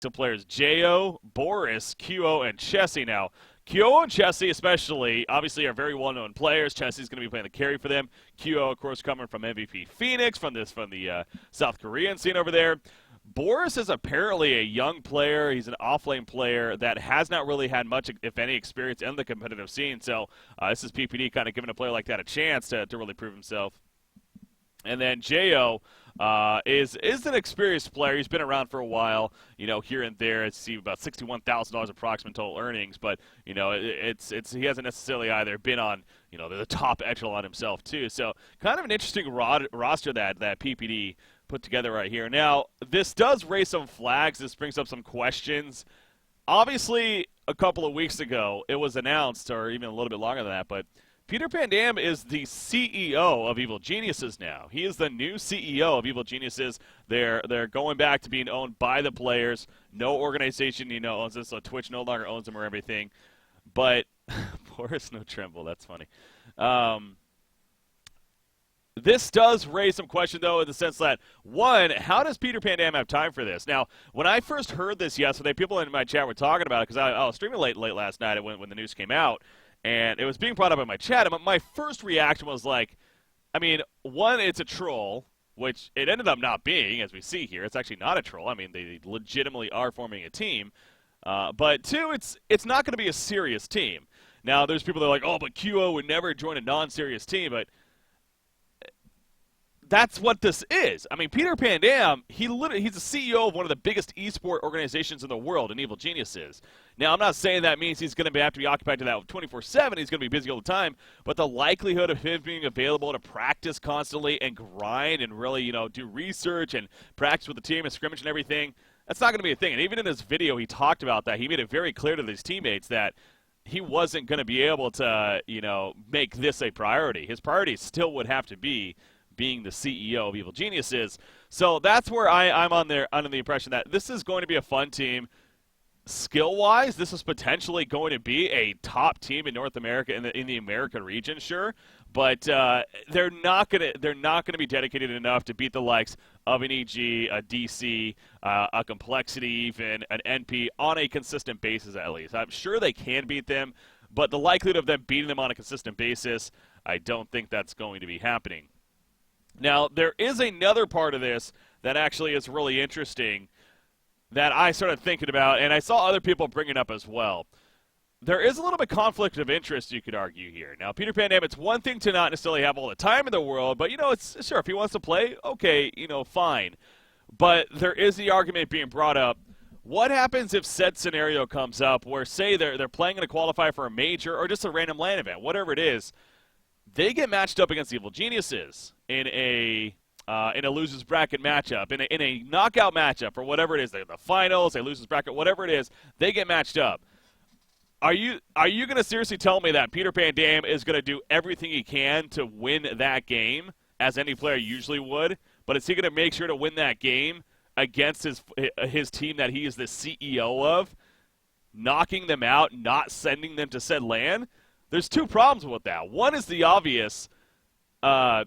to players Jo, Boris, QO, and Chessie. Now, QO and Chessie especially, obviously, are very well-known players. Chessie's going to be playing the carry for them. QO, of course, coming from MVP Phoenix, from the South Korean scene over there. Boris is apparently a young player. He's an off-lane player that has not really had much, if any, experience in the competitive scene. So this is PPD kind of giving a player like that a chance to really prove himself. And then Jo is an experienced player. He's been around for a while, here and there. It's about $61,000 approximate total earnings, but he hasn't necessarily either been on the top echelon himself too. So kind of an interesting roster that PPD put together right here. Now this does raise some flags. This brings up some questions. Obviously, a couple of weeks ago it was announced, or even a little bit longer than that, but Peter Pandam is the CEO of Evil Geniuses now. He is the new CEO of Evil Geniuses. They're going back to being owned by the players. No organization, owns this. So Twitch no longer owns them or everything. But Boris no tremble. That's funny. This does raise some question, though, in the sense that, one, how does Peter Pandam have time for this? Now, when I first heard this yesterday, people in my chat were talking about it because I was streaming late last night when the news came out. And it was being brought up in my chat, and my first reaction was like, one, it's a troll, which it ended up not being, as we see here. It's actually not a troll. They legitimately are forming a team. But two, it's not going to be a serious team. Now, there's people that are like, oh, but QO would never join a non-serious team, but that's what this is. Peter Pandam, he's the CEO of one of the biggest esport organizations in the world, in Evil Geniuses. Now, I'm not saying that means he's going to have to be occupied to that 24/7. He's going to be busy all the time. But the likelihood of him being available to practice constantly and grind and really, do research and practice with the team and scrimmage and everything, that's not going to be a thing. And even in his video, he talked about that. He made it very clear to his teammates that he wasn't going to be able to, make this a priority. His priority still would have to be being the CEO of Evil Geniuses. So that's where I'm under the impression that this is going to be a fun team. Skill-wise, this is potentially going to be a top team in North America, in the American region, sure, but they're not going to be dedicated enough to beat the likes of an EG, a DC, a Complexity, even an NP on a consistent basis at least. I'm sure they can beat them, but the likelihood of them beating them on a consistent basis, I don't think that's going to be happening. Now, there is another part of this that actually is really interesting that I started thinking about, and I saw other people bring it up as well. There is a little bit conflict of interest, you could argue here. Now, Peter Pandam, it's one thing to not necessarily have all the time in the world, but, it's sure, if he wants to play, okay, fine. But there is the argument being brought up, what happens if said scenario comes up where, say, they're playing in a qualifier for a major or just a random LAN event, whatever it is, they get matched up against Evil Geniuses in a losers bracket matchup, in a knockout matchup, or whatever it is, the finals, a losers bracket, whatever it is, they get matched up. Are you going to seriously tell me that Peter Pandam is going to do everything he can to win that game, as any player usually would, but is he going to make sure to win that game against his team that he is the CEO of, knocking them out, not sending them to said LAN? There's two problems with that. One is the obvious, the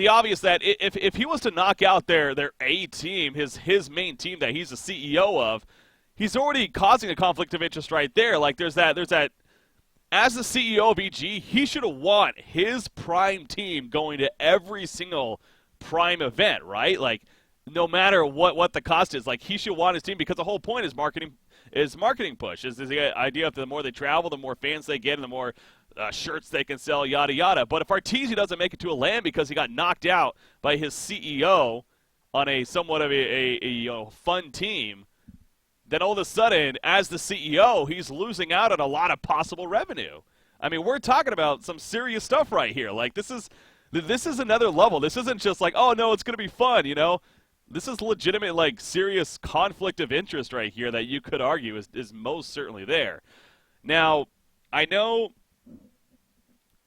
obvious that if he was to knock out their A team, his main team that he's the CEO of, he's already causing a conflict of interest right there. Like there's that. As the CEO of EG, he should have want his prime team going to every single prime event, right? Like no matter what the cost is, like he should want his team because the whole point is marketing push. Is the idea of the more they travel, the more fans they get, and the more shirts they can sell, yada yada. But if Arteezy doesn't make it to a LAN because he got knocked out by his CEO on a somewhat of a fun team, then all of a sudden, as the CEO, he's losing out on a lot of possible revenue. We're talking about some serious stuff right here. Like this is another level. This isn't just like, oh no, it's gonna be fun, This is legitimate, like, serious conflict of interest right here that you could argue is most certainly there. Now, I know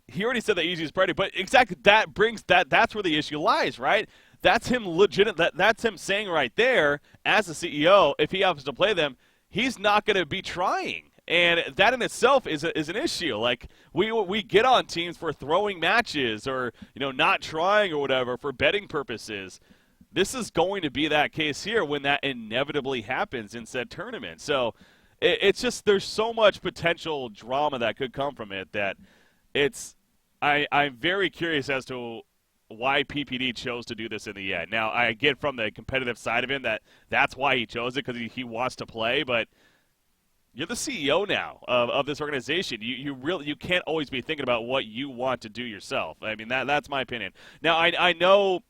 he already said that Easy is priority, but exactly that's where the issue lies, right? That's him that's him saying right there, as the CEO, if he happens to play them, he's not going to be trying. And that in itself is an issue. Like, we get on teams for throwing matches or, not trying or whatever for betting purposes. this is going to be that case here when that inevitably happens in said tournament. So it's just there's so much potential drama that could come from it that I'm very curious as to why PPD chose to do this in the end. Now, I get from the competitive side of him that's why he chose it, because he wants to play, but you're the CEO now of this organization. You can't always be thinking about what you want to do yourself. I mean, that's my opinion. Now, I know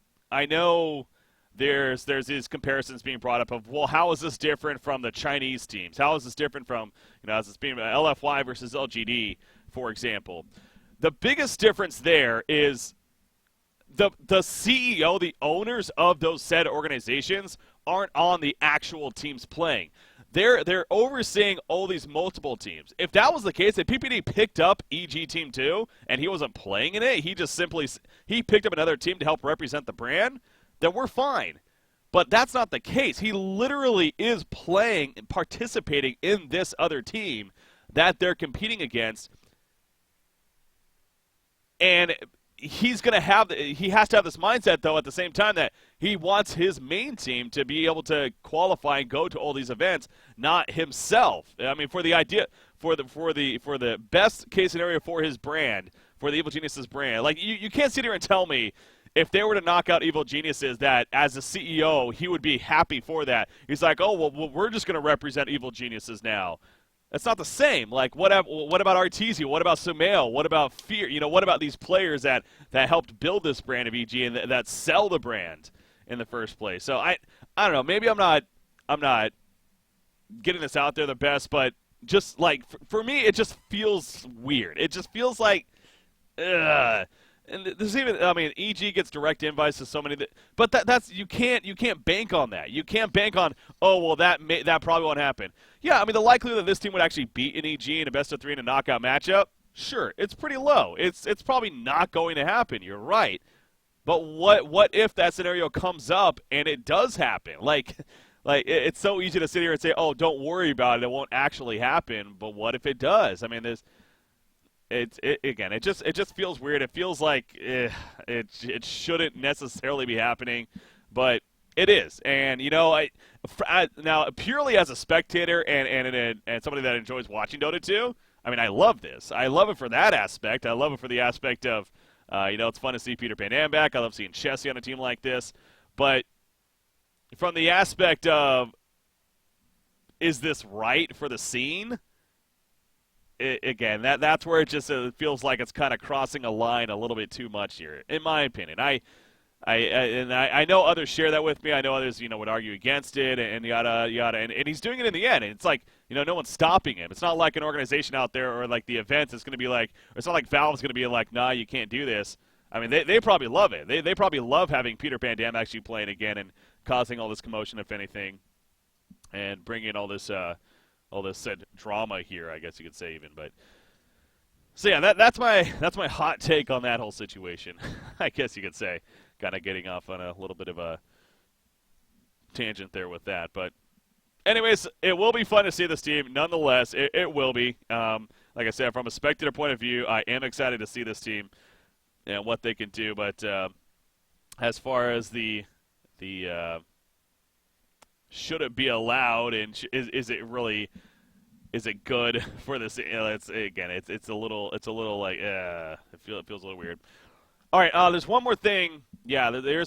there's these comparisons being brought up of, well, how is this different from the Chinese teams? How is this different from, as it's being LFY versus LGD, for example? The biggest difference there is the CEO, the owners of those said organizations aren't on the actual teams playing. They're overseeing all these multiple teams. If that was the case, if PPD picked up EG Team 2 and he wasn't playing in it, he picked up another team to help represent the brand, then we're fine. But that's not the case. He literally is playing and participating in this other team that they're competing against. And he has to have this mindset, though, at the same time, that he wants his main team to be able to qualify and go to all these events, not himself. I mean, for the best case scenario for his brand, for the Evil Geniuses brand, like you can't sit here and tell me if they were to knock out Evil Geniuses that as a CEO he would be happy for that. He's like, oh well, we're just going to represent Evil Geniuses now. That's not the same. Like, what about Artesia? What about Sumail? What about Fear? What about these players that helped build this brand of EG and that sell the brand in the first place? So I don't know. Maybe I'm not getting this out there the best, but just like for me, it just feels weird. It just feels like, ugh. And there's even, EG gets direct invites to so many, but that's you can't bank on that. You can't bank on, oh well, that probably won't happen. Yeah, the likelihood that this team would actually beat an EG in a best of 3 in a knockout matchup, sure, it's pretty low. It's probably not going to happen. You're right. But what if that scenario comes up and it does happen? Like it's so easy to sit here and say, oh, don't worry about it. It won't actually happen. But what if it does? It just feels weird. It feels like it shouldn't necessarily be happening, but it is. And now purely as a spectator and somebody that enjoys watching Dota 2, I love this. I love it for that aspect. I love it for the aspect of it's fun to see Peter Pan Am back. I love seeing Chessie on a team like this. But from the aspect of, is this right for the scene? Again, that's where it just feels like it's kind of crossing a line a little bit too much here, in my opinion. I know others share that with me. I know others, would argue against it and yada yada. And he's doing it in the end. And it's like, no one's stopping him. It's not like an organization out there or like the events is going to be like, or it's not like Valve's going to be like, nah, you can't do this. They probably love it. They probably love having Peter Pan Dam actually playing again and causing all this commotion, if anything, and bringing all this said drama here, I guess you could say even. But so yeah, that's my hot take on that whole situation. I guess you could say, kind of getting off on a little bit of a tangent there with that. But anyways, it will be fun to see this team. Nonetheless, it will be. Like I said, from a spectator point of view, I am excited to see this team and what they can do. But as far as the should it be allowed, and is it good for this? It's a little like it feels a little weird. All right, there's one more thing. Yeah, there's